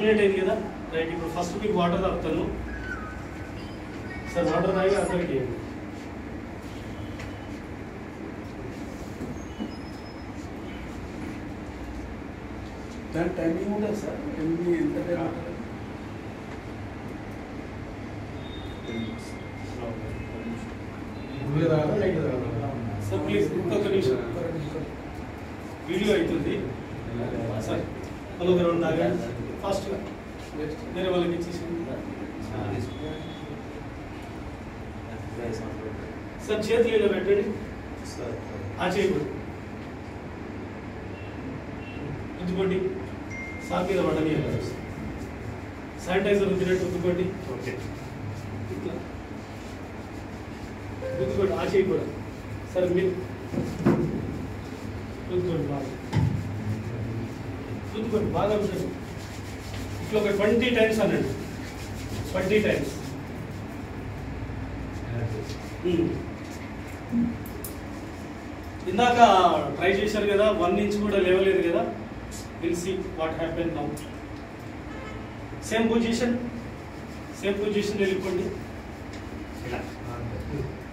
Minute అయింది కదా right. ఇప్పుడు ఫస్ట్ మీకు వాటర్ తాగుతాను సార్. వాటర్ తాగి అందరికి దాని టైమింగ్ ఉండదు సార్. ఎంత టైం ఉంటుంది? సార్ ప్లీజ్ ఇంకొక నిమిషం వీడియో అవుతుంది సార్. వాళ్ళు ఒక రెండు తాగండి ఫాస్ట్గా, వేరే వాళ్ళకి ఇచ్చేసి సార్. చేతులు ఇలా పెట్టండి, ఆ చేయకూడదు, రుద్దుకోండి. సార్ మీద పడని శానిటైజర్ రుద్దినట్టు రుద్దుకోండి. ఇట్లా రుద్దుకోండి, ఆ చేయకూడదు సార్. మీరు రుద్దుకోండి బాగా, రుద్దుకోండి బాగా రుద్దండి. ఇట్లా ఒక 20 టైమ్స్ అనండి, 20 టైమ్స్. ఇందాక ట్రై చేశారు కదా, 1 ఇంచ్ కూడా లేవలేదు కదా. Will see what happen now. Same position వెళ్ళిపోండి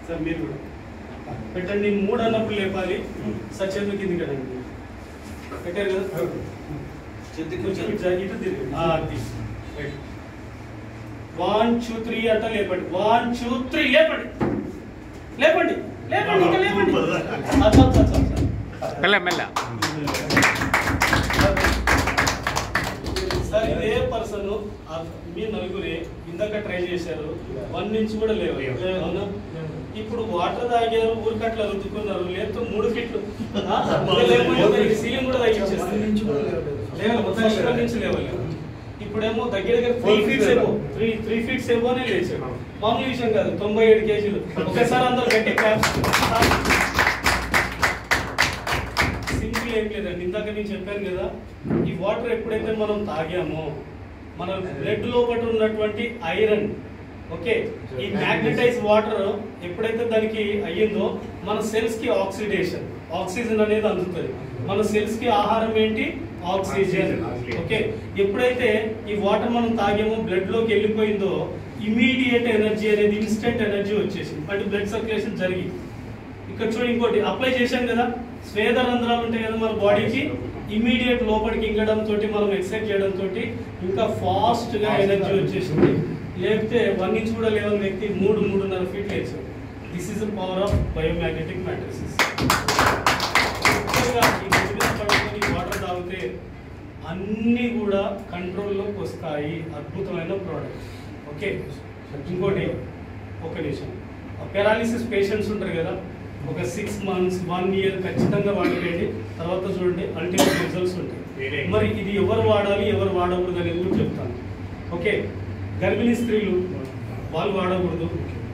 సార్. మీరు కూడా పెట్టండి. 3 అన్నప్పుడు లేపాలి సార్. చేతులు కింది కదండి, పెట్టారు కదా. ఇటు తిరిగి 1 2 3 అట్ట లేపండి. 1 2 3 లేపండి, లేపండి, లేపండి, ఇంకా లేపండి. సార్ ఇదే పర్సన్ మీ నలుగురే ఇందాక ట్రై చేశారు, 1 ఇంచ్ కూడా లేవు. అవునా? ఇప్పుడు వాటర్ తాగారు, ఊరికట్లా రుద్దుకున్నారు, లేకపోతే 3 ఫీట్లు సీలింగ్ కూడా తగ్గించేస్తారు. లేవలేదు. ఇప్పుడేమో దగ్గర 3 ఫీట్స్ ఏమో 3 ఫీట్స్ ఏమోనే లేచాడు. మామూలు విషయం కాదు, 97 కేజీలు ఒకసారి అందరూ గట్టి క్యాప్స్. సింపుల్ ఏం లేదండి. ఇందాక నేను చెప్పాను కదా, ఈ వాటర్ ఎప్పుడైతే మనం తాగామో మన బ్లడ్ లోపల ఉన్నటువంటి ఐరన్, ఓకే, ఈ మ్యాగ్నటైజ్ వాటర్ ఎప్పుడైతే దానికి అయ్యిందో మన సెల్స్ కి ఆక్సిజన్ అనేది అందుతుంది. మన సెల్స్ కి ఆహారం ఏంటి? ఆక్సిజన్. ఓకే, ఎప్పుడైతే ఈ వాటర్ మనం తాగేమో బ్లడ్ లోకి వెళ్ళిపోయిందో ఇమీడియట్ ఎనర్జీ అనేది, ఇన్స్టెంట్ ఎనర్జీ వచ్చేసింది. అంటే బ్లడ్ సర్క్యులేషన్ జరిగి ఇక్కడ చూడండి. ఇంకోటి అప్లై చేశాం కదా, స్వేద రంధ్రాలు ఉంటాయి కదా మన బాడీకి, ఇమీడియట్ లోపలికి ఇంగడం తోటి మనం ఎక్సైట్ చేయడం తోటి ఇంకా ఫాస్ట్ గా ఎనర్జీ వచ్చేసింది. లేకపోతే 1 ఇంచ్ కూడా లేవని వ్యక్తి 3-3.5 ఫీట్ లేచాడు. This is the power of biomagnetic matrices. Water తాగితే అన్ని కూడా కంట్రోల్లోకి వస్తాయి. అద్భుతమైన ప్రోడక్ట్. ఓకే, ఇంకోటి ఒక నిమిషం. పెరాలిసిస్ పేషెంట్స్ ఉంటారు కదా, ఒక 6 months 1 year ఖచ్చితంగా వాడకండి. తర్వాత చూడండి అల్టిమేట్ రిజల్ట్స్ ఉంటాయి. మరి ఇది ఎవరు వాడాలి, ఎవరు వాడకూడదు అనేది కూడా చెప్తాను. ఓకే, గర్భిణీ స్త్రీలు వాళ్ళు వాడకూడదు.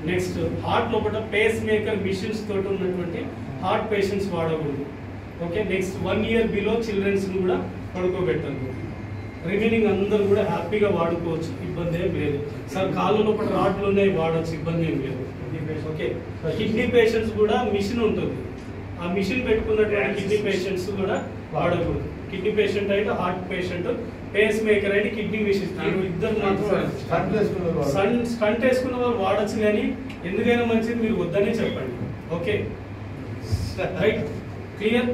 నెక్స్ట్ హార్ట్ లోపల పేస్ మేకర్ మిషన్స్ తోటి ఉన్నటువంటి హార్ట్ పేషెంట్స్ వాడకూడదు. Okay, next 1 year below childrens కూడా పడుకోబెట్టదు. రిమైనింగ్ అందరూ కూడా హ్యాపీగా వాడుకోవచ్చు, ఇబ్బంది ఏం లేదు. సార్ కాళ్ళ లోపల రాడ్లు ఉన్నాయి, వాడచ్చు, ఇబ్బంది ఏం లేదు. ఓకే, కిడ్నీ పేషెంట్స్ కూడా మిషన్ ఉంటుంది, ఆ మిషన్ పెట్టుకున్నటువంటి కిడ్నీ పేషెంట్స్ కూడా వాడకూడదు. కిడ్నీ పేషెంట్ అయితే హార్ట్ పేషెంట్, పేస్ మేకర్ అయితే కిడ్నీ మిషన్, ఇద్దరు మాత్రం. స్టంట్ వేసుకున్న వాళ్ళు వాడచ్చు, కానీ ఎందుకైనా మంచిది మీరు వద్దనే చెప్పండి. ఓకే, రైట్, క్లియర్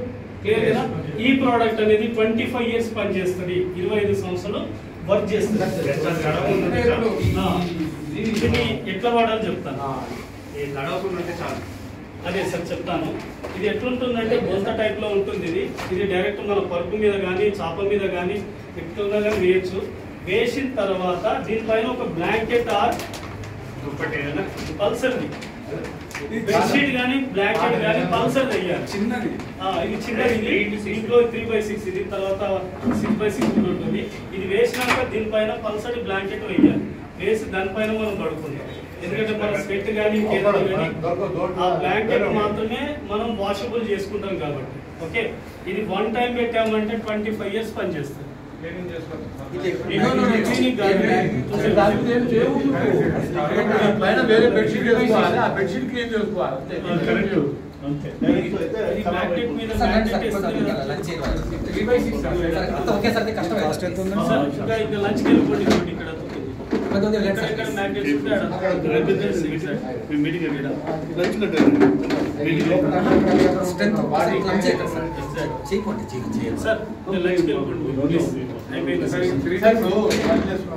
కదా. ఈ ప్రోడక్ట్ అనేది 25 years పనిచేస్తుంది, 25 సంవత్సరాలు వర్క్ చేస్తుంది. దీన్ని ఎట్లా వాడాలో చెప్తాను. అదే సార్ చెప్తాను. ఇది ఎట్లుంటుందంటే బొంత టైప్ లో ఉంటుంది. ఇది డైరెక్ట్ మన పరుపు మీద కానీ చాప మీద కానీ ఎట్లున్నా కానీ వేయచ్చు. వేసిన తర్వాత దీనిపైన ఒక బ్లాంకెట్ ఆర్ పల్సర్ది బెడ్షీట్ కానీ బ్లాంకెట్ కానీ పల్సర్ వేయాలి. చిన్నది, ఇది చిన్నది. దీంట్లో 3/6, ఇది తర్వాత 6/6 కూడా ఉంటుంది. ఇది వేసినాక దీనిపైన పల్సర్ బ్లాంకెట్ వేయాలి. వేసి దానిపైన మనం పడుకుంటాం. ఎందుకంటే మన స్వెట్ కానీ ఇంకేదైనా కానీ ఆ బ్లాంకెట్ మాత్రమే మనం వాషబుల్ చేసుకుంటాం కాబట్టి. ఓకే, ఇది 1 time పెట్టామంటే 25 years పనిచేస్తుంది. అంతే ఇది మ్యాగ్నెట్ మీద సార్ మ్యాగ్నెట్ ఓకే సార్ కష్టం కాస్ట్ ఎంత ఉంది సార్ ఇంకా లంచ్కి వెళ్ళిపోండి చూడండి ఇక్కడ ఎక్కడెక్కడ మ్యాగ్నెట్స్ ఉంటే మీటింగ్ చేయకండి సార్ లంచ్కి వెళ్ళిపోండి ప్లీజ్ అయిపోయింది సార్